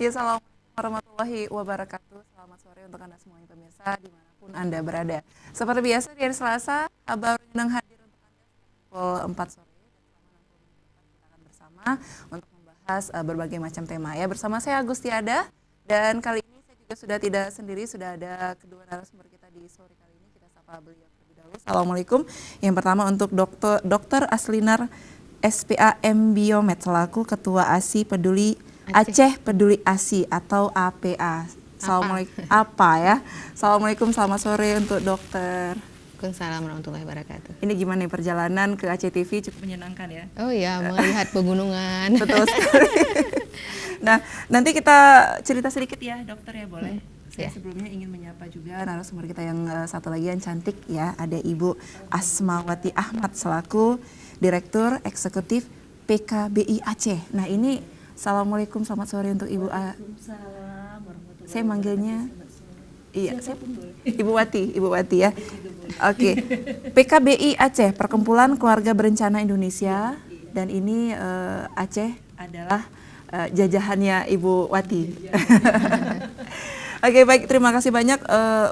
Ya, assalamualaikum warahmatullahi wabarakatuh. Selamat sore untuk Anda semuanya pemirsa dimanapun Anda berada. Seperti biasa di hari Selasa, baru yang hadir untuk Anda pukul 4 sore dan selama 60 menit kita akan bersama untuk membahas berbagai macam tema ya. Bersama saya Agustiada dan kali ini saya juga sudah tidak sendiri, sudah ada kedua narasumber kita di sore kali ini. Kita sapa beliau terlebih dahulu. Assalamualaikum. Yang pertama untuk Dr. Aslinar SPA M Biomed selaku Ketua ASI Aceh Peduli ASI atau APA. Assalamualaikum ya. Assalamualaikum, selamat sore untuk dokter. Waalaikumsalam warahmatullahi wabarakatuh. Ini gimana nih perjalanan ke Aceh TV, cukup menyenangkan ya? Oh iya, melihat pegunungan. Betul sekali. Nah, nanti kita cerita sedikit ya dokter ya, boleh? Saya sebelumnya ingin menyapa juga narasumber kita yang satu lagi yang cantik ya, ada Ibu Asmawati Ahmad selaku Direktur Eksekutif PKBI Aceh. Nah ini assalamualaikum, selamat sore untuk Ibu Waalaikumsalam warahmatullahi Saya manggilnya iya, Ibu Wati ya. Oke. PKBI Aceh, Perkumpulan Keluarga Berencana Indonesia, dan ini Aceh adalah jajahannya Ibu Wati. Oke, baik, terima kasih banyak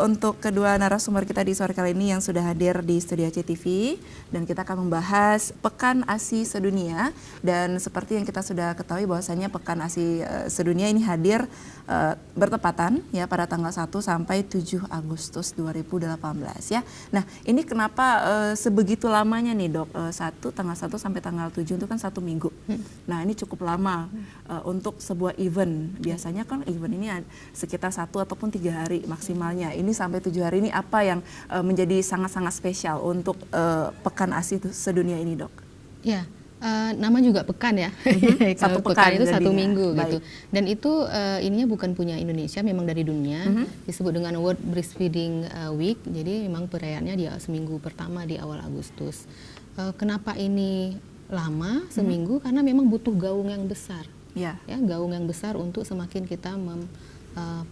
untuk kedua narasumber kita di sore kali ini yang sudah hadir di Studio Aceh TV, dan kita akan membahas Pekan ASI Sedunia. Dan seperti yang kita sudah ketahui bahwasanya Pekan ASI Sedunia ini hadir bertepatan ya pada tanggal 1 sampai 7 Agustus 2018 ya. Nah, ini kenapa sebegitu lamanya nih Dok? Tanggal 1 sampai tanggal 7 itu kan 1 minggu. Nah, ini cukup lama untuk sebuah event. Biasanya kan event ini sekitar 1 ataupun 3 hari maksimalnya. Ini sampai 7 hari, ini apa yang menjadi sangat-sangat spesial untuk Pekan ASI Sedunia ini, Dok? Ya, nama juga pekan ya. Satu pekan itu jadinya. 1 minggu gitu. Baik. Dan itu ininya bukan punya Indonesia, memang dari dunia. Disebut dengan World Breastfeeding Week. Jadi memang perayaannya di seminggu pertama di awal Agustus. Kenapa ini lama seminggu? Karena memang butuh gaung yang besar. Ya, gaung yang besar untuk semakin kita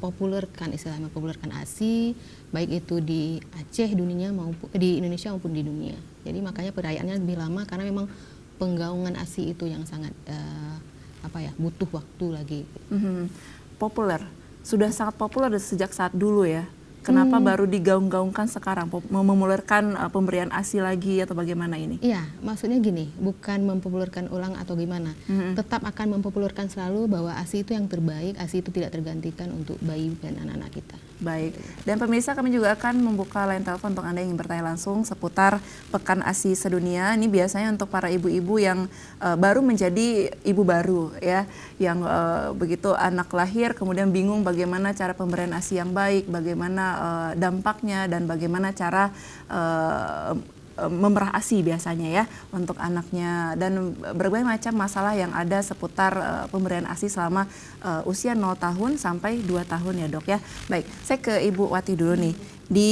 populerkan, istilahnya populerkan ASI, baik itu di Aceh dunia maupun di Indonesia maupun di dunia. Jadi makanya perayaannya lebih lama karena memang penggaungan ASI itu yang sangat butuh waktu lagi. Populer, sudah sangat populer sejak saat dulu ya. Kenapa baru digaung-gaungkan sekarang, mempopulerkan pemberian ASI lagi atau bagaimana ini? Iya, maksudnya gini, bukan mempopulerkan ulang atau gimana, tetap akan mempopulerkan selalu bahwa ASI itu yang terbaik, ASI itu tidak tergantikan untuk bayi dan anak-anak kita. Baik, dan pemirsa kami juga akan membuka line telepon untuk Anda yang ingin bertanya langsung seputar Pekan ASI Sedunia. Ini biasanya untuk para ibu-ibu yang baru menjadi ibu baru ya, yang begitu anak lahir kemudian bingung bagaimana cara pemberian ASI yang baik, bagaimana dampaknya, dan bagaimana cara memerah ASI biasanya ya untuk anaknya, dan berbagai macam masalah yang ada seputar pemberian ASI selama usia 0 tahun sampai 2 tahun ya Dok ya. Baik, saya ke Ibu Wati dulu nih. Di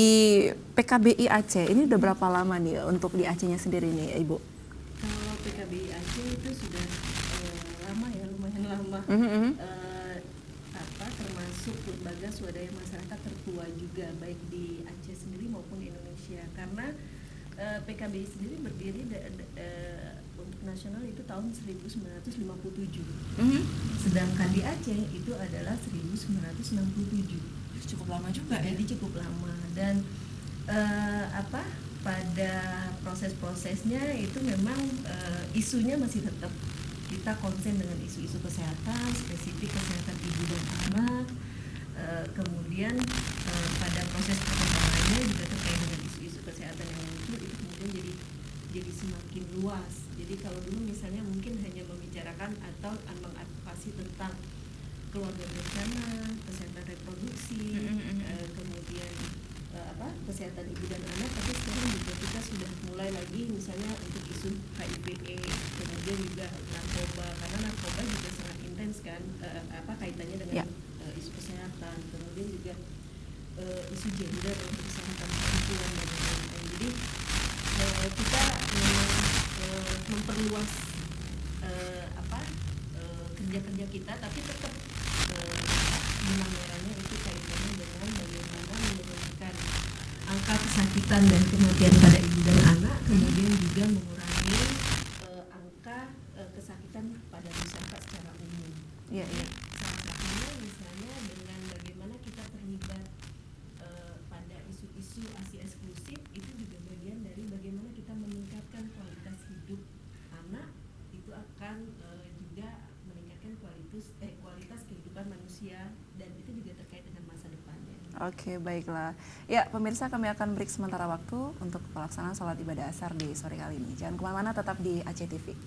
PKBI Aceh ini udah berapa lama nih untuk di Acehnya sendiri nih Ibu? Kalau PKBI Aceh itu sudah lama ya, lumayan lama. Termasuk lembaga swadaya masyarakat tertua juga baik di Aceh sendiri maupun di Indonesia, karena PKBI sendiri berdiri untuk nasional itu tahun 1957. Sedangkan di Aceh itu adalah 1967. Cukup lama juga ya. Jadi cukup lama, dan pada proses-prosesnya itu memang isunya masih tetap kita konsen dengan isu-isu kesehatan, spesifik kesehatan ibu dan anak. Kemudian pada proses perkembangannya juga terkait dengan isu-isu kesehatan yang muncul, itu kemudian jadi semakin luas. Jadi kalau dulu misalnya mungkin hanya membicarakan atau mengadvokasi tentang keluarga berencana, kesehatan reproduksi, kemudian kesehatan ibu dan anak, tapi sekarang juga kita sudah mulai lagi misalnya untuk isu HIV/AIDS, kemudian juga narkoba, karena narkoba juga sangat intens kan kaitannya dengan isu kesehatan, kemudian juga isu gender untuk kesehatan perempuan dan lain-lain. Jadi kita memperluas kerja-kerja kita, tapi tetap benang merahnya itu kaitannya dengan bagaimana menurunkan angka kesakitan dan kematian pada ibu dan anak, kemudian juga mengurangi angka kesakitan pada masyarakat secara umum. Iya. Salah satunya usia, dan itu juga terkait dengan masa depannya. Oke, baiklah. Ya, pemirsa, kami akan break sementara waktu untuk pelaksanaan sholat ibadah asar di sore kali ini. Jangan kemana-mana, tetap di ACTV.